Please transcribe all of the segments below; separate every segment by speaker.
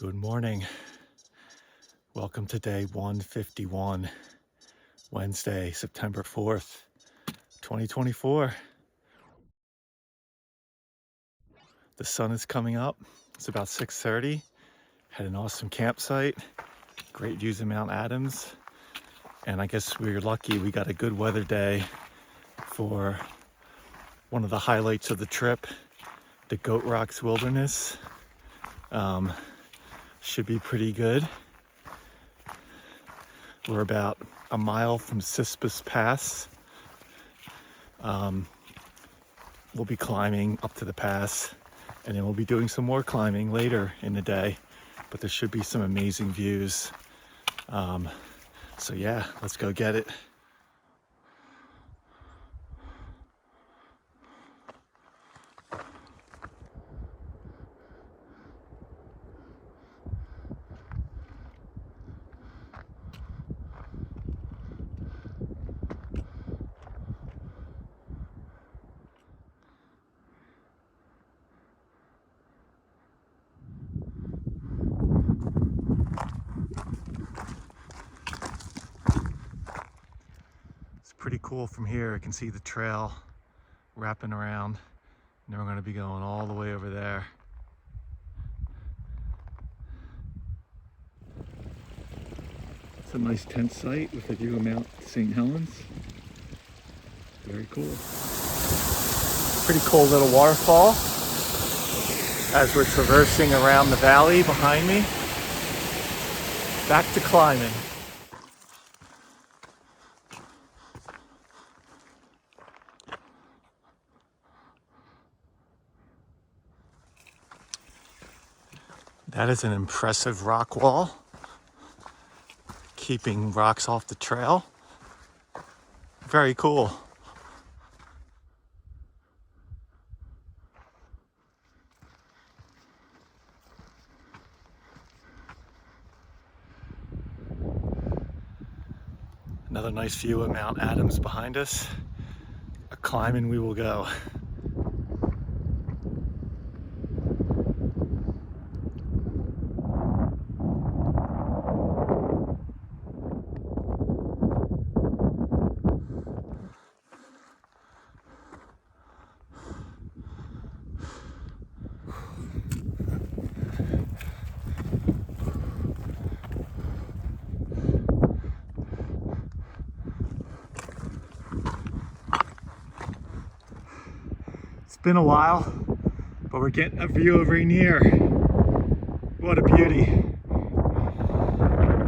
Speaker 1: Good morning. Welcome to day 151, Wednesday, September 4th, 2024. The sun is coming up. It's about 6:30. Had an awesome campsite. Great views of Mount Adams. And I guess we were lucky we got a good weather day for one of the highlights of the trip, the Goat Rocks Wilderness. Should be pretty good. We're about a mile from Cispus Pass. We'll be climbing up to the pass, and then we'll be doing some more climbing later in the day, but there should be some amazing views. So yeah, let's go get it. Pretty cool from here. I can see the trail wrapping around, and then we're going to be going all the way over there. It's a nice tent site with a view of Mount St. Helens. Very cool. Pretty cool little waterfall as we're traversing around the valley behind me. Back to climbing. That is an impressive rock wall, keeping rocks off the trail. Very cool. Another nice view of Mount Adams behind us. A climbing we will go. It's been a while, but we're getting a view of Rainier. What a beauty.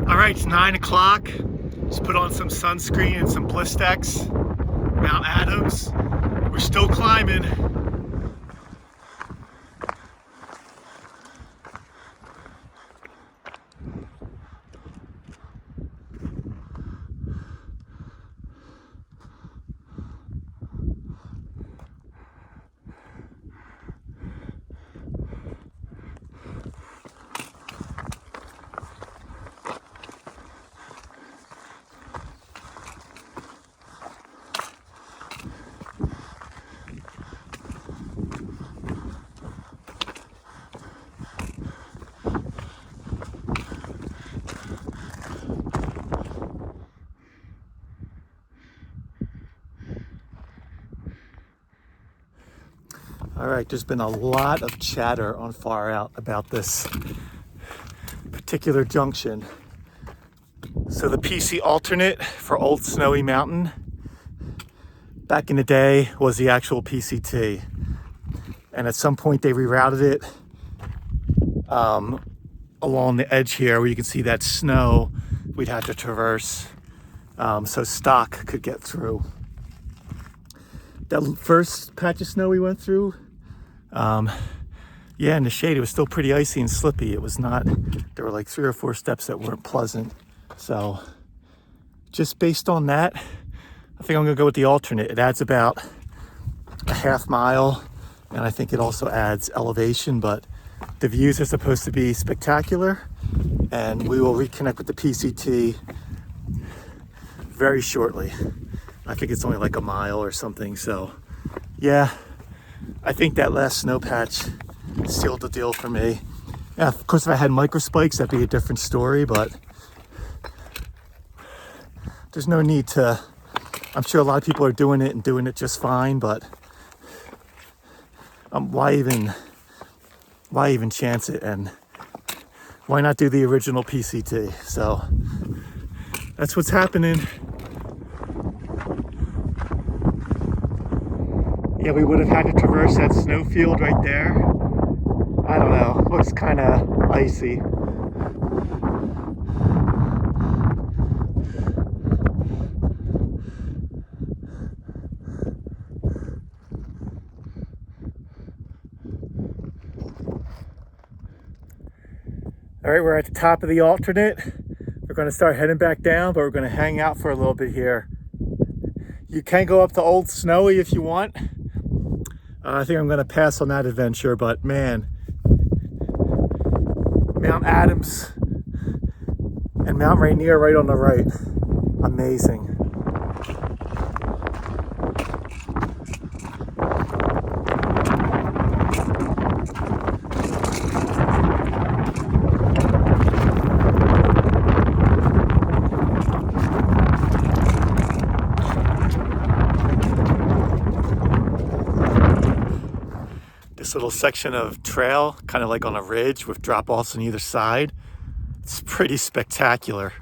Speaker 1: All right, it's 9 o'clock. Just put on some sunscreen and some Blistex. Mount Adams. We're still climbing. All right, there's been a lot of chatter on Far Out about this particular junction. So the PC alternate for Old Snowy Mountain back in the day was the actual PCT. And at some point they rerouted it along the edge here where you can see that snow we'd have to traverse so stock could get through. That first patch of snow we went through, yeah, in the shade, it was still pretty icy and slippy. It was not, there were like 3 or 4 steps that weren't pleasant. So just based on that, I think I'm gonna go with the alternate. It adds about a half mile, and I think it also adds elevation, but the views are supposed to be spectacular, and we will reconnect with the PCT very shortly. I think it's only like a mile or something, so yeah, I think that last snow patch sealed the deal for me. Yeah, of course, if I had micro spikes, that'd be a different story, but there's no need to. I'm sure a lot of people are doing it and doing it just fine, but why even chance it, and why not do the original PCT? So that's what's happening. Yeah, we would have had to traverse that snowfield right there. I don't know, looks kind of icy. All right, we're at the top of the alternate. We're going to start heading back down, but we're going to hang out for a little bit here. You can go up to Old Snowy if you want. I think I'm going to pass on that adventure, but man, Mount Adams and Mount Rainier right on the right. Amazing. This little section of trail, kind of like on a ridge with drop-offs on either side. It's pretty spectacular.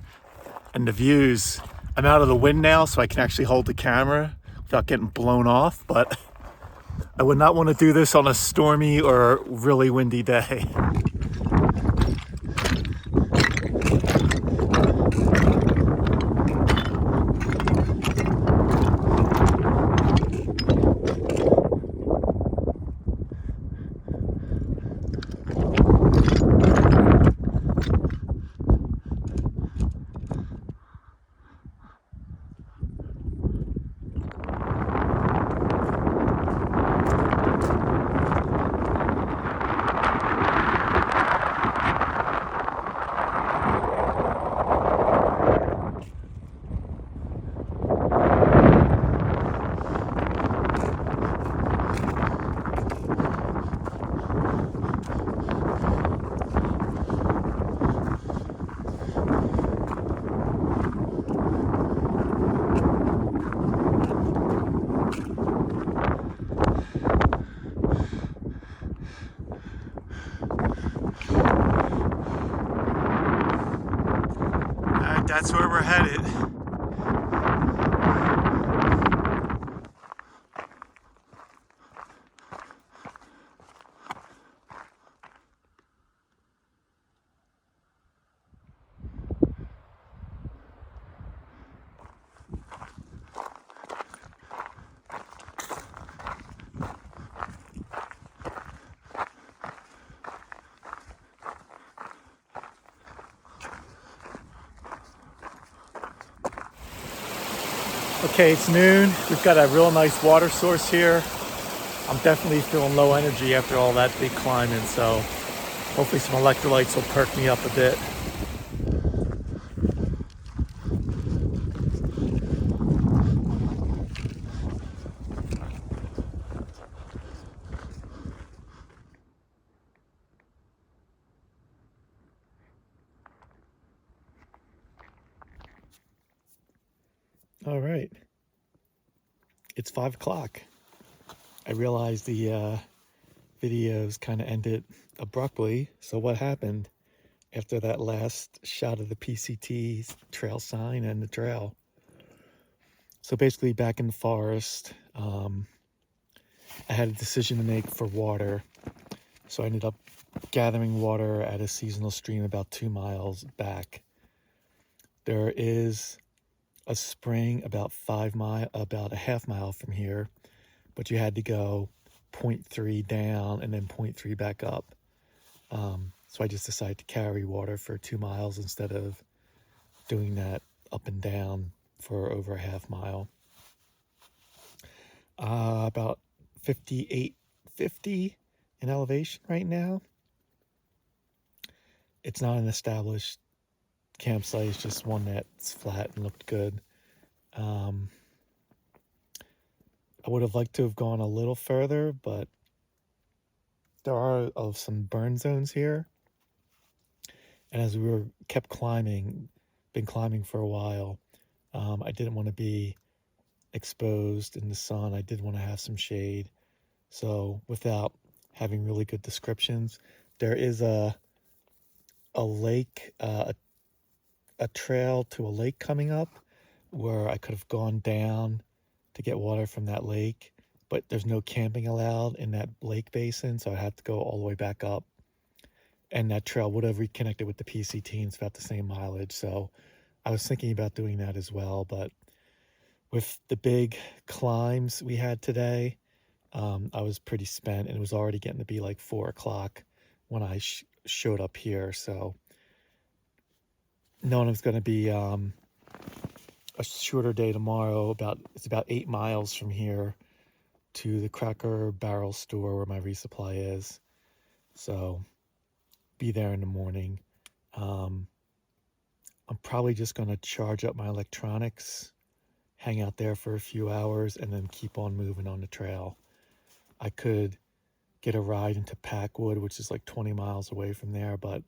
Speaker 1: And the views, I'm out of the wind now, so I can actually hold the camera without getting blown off, but I would not want to do this on a stormy or really windy day. That's where we're headed. Okay, it's noon. We've got a real nice water source here. I'm definitely feeling low energy after all that big climbing, so hopefully some electrolytes will perk me up a bit. All right, it's 5 o'clock. I realized the videos kind of ended abruptly. So what happened after that last shot of the PCT trail sign and the trail? So basically back in the forest, I had a decision to make for water. So I ended up gathering water at a seasonal stream about 2 miles back. There is a spring about about a half mile from here, but you had to go 0.3 down and then 0.3 back up. So I just decided to carry water for 2 miles instead of doing that up and down for over a half mile. About 5850 in elevation right now. It's not an established campsite, it's just one that's flat and looked good. I would have liked to have gone a little further, but there are some burn zones here. And as we kept climbing, been climbing for a while, I didn't want to be exposed in the sun. I did want to have some shade. So without having really good descriptions, there is a lake, a trail to a lake coming up where I could have gone down to get water from that lake, but there's no camping allowed in that lake basin, so I had to go all the way back up. And that trail would have reconnected with the PCT, and it's about the same mileage. So I was thinking about doing that as well, but with the big climbs we had today, I was pretty spent, and it was already getting to be like 4 o'clock when I showed up here. So knowing it was going to be a shorter day tomorrow, it's about 8 miles from here to the Cracker Barrel store where my resupply is. So be there in the morning. I'm probably just going to charge up my electronics, hang out there for a few hours, and then keep on moving on the trail. I could get a ride into Packwood, which is like 20 miles away from there, but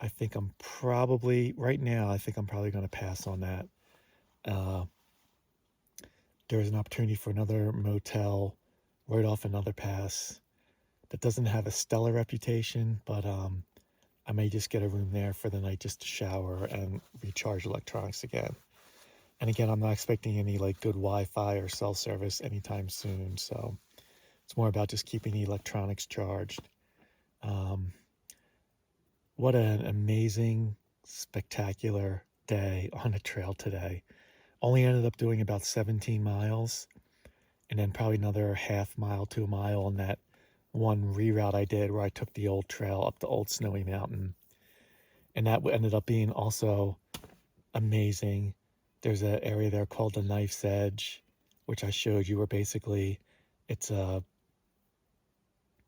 Speaker 1: I think right now, I think I'm probably going to pass on that. There's an opportunity for another motel right off another pass that doesn't have a stellar reputation, but I may just get a room there for the night just to shower and recharge electronics again. And again, I'm not expecting any like good Wi-Fi or cell service anytime soon, so it's more about just keeping the electronics charged. What an amazing, spectacular day on the trail today. Only ended up doing about 17 miles, and then probably another half mile to a mile on that one reroute I did where I took the old trail up the old snowy mountain. And that ended up being also amazing. There's an area there called the Knife's Edge, which I showed you, where basically it's a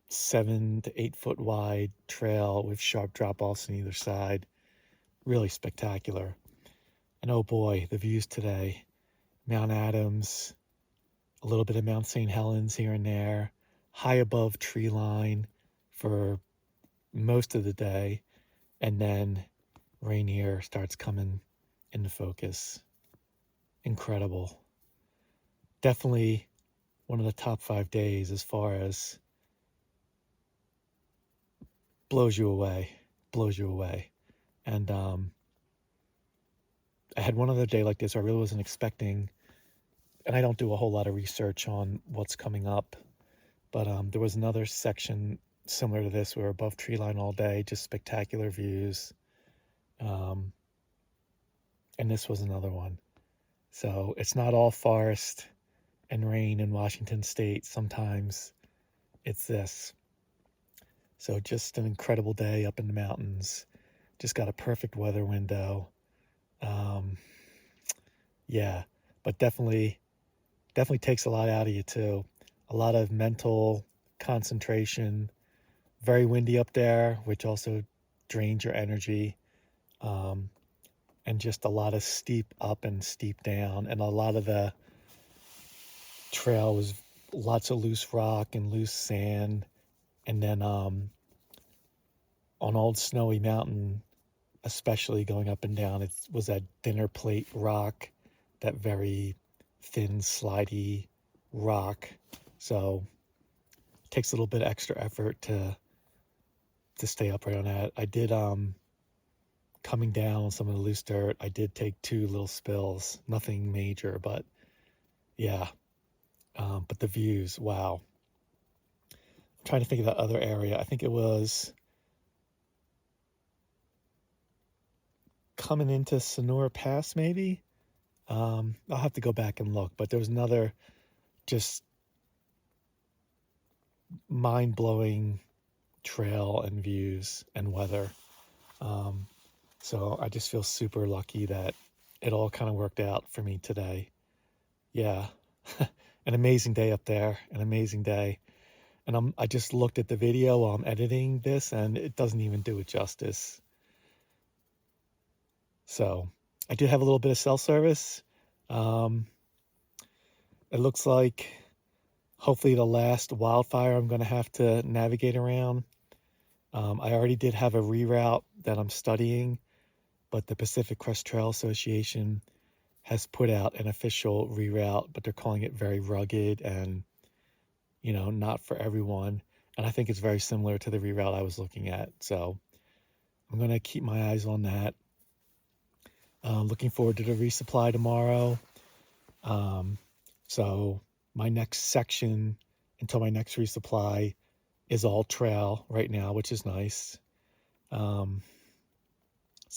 Speaker 1: 7 to 8 foot wide trail with sharp drop offs on either side. Really spectacular. And oh boy, the views today. Mount Adams, a little bit of Mount St. Helens here and there, high above tree line for most of the day, and then Rainier starts coming into focus. Incredible. Definitely one of the top 5 days as far as blows you away. And I had one other day like this where I really wasn't expecting, and I don't do a whole lot of research on what's coming up, but there was another section similar to this. We were above tree line all day, just spectacular views. And this was another one. So it's not all forest and rain in Washington State. Sometimes it's this. So just an incredible day up in the mountains. Just got a perfect weather window. Yeah, but definitely takes a lot out of you too. A lot of mental concentration. Very windy up there, which also drains your energy. And just a lot of steep up and steep down. And a lot of the trail was lots of loose rock and loose sand. And then on Old Snowy Mountain, especially going up and down, it was that dinner plate rock, that very thin, slidey rock. So it takes a little bit of extra effort to stay upright on that. I did, coming down on some of the loose dirt, I did take 2 little spills. Nothing major, but yeah. But the views, wow. I'm trying to think of that other area. I think it was coming into Sonora Pass, maybe. I'll have to go back and look, but there was another just mind-blowing trail and views and weather. So I just feel super lucky that it all kind of worked out for me today. Yeah, an amazing day up there, an amazing day. And I just looked at the video while I'm editing this, and it doesn't even do it justice. So I did have a little bit of cell service. It looks like hopefully the last wildfire I'm going to have to navigate around. I already did have a reroute that I'm studying, but the Pacific Crest Trail Association has put out an official reroute, but they're calling it very rugged and, not for everyone. And I think it's very similar to the reroute I was looking at. So I'm going to keep my eyes on that. Looking forward to the resupply tomorrow. So my next section until my next resupply is all trail right now, which is nice. So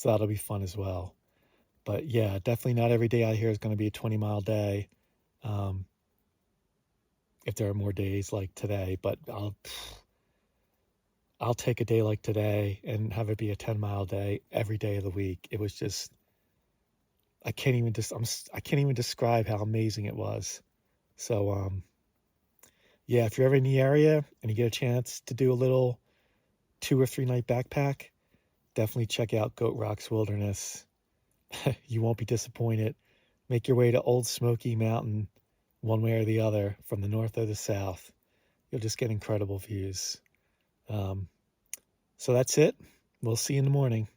Speaker 1: that'll be fun as well. But yeah, definitely not every day out here is going to be a 20-mile day. If there are more days like today, but I'll take a day like today and have it be a 10-mile day every day of the week. It was just, I can't even describe how amazing it was. So yeah, if you're ever in the area and you get a chance to do a little 2 or 3 night backpack, definitely check out Goat Rocks Wilderness. You won't be disappointed. Make your way to Old Smoky Mountain, one way or the other, from the north or the south. You'll just get incredible views. So that's it. We'll see you in the morning.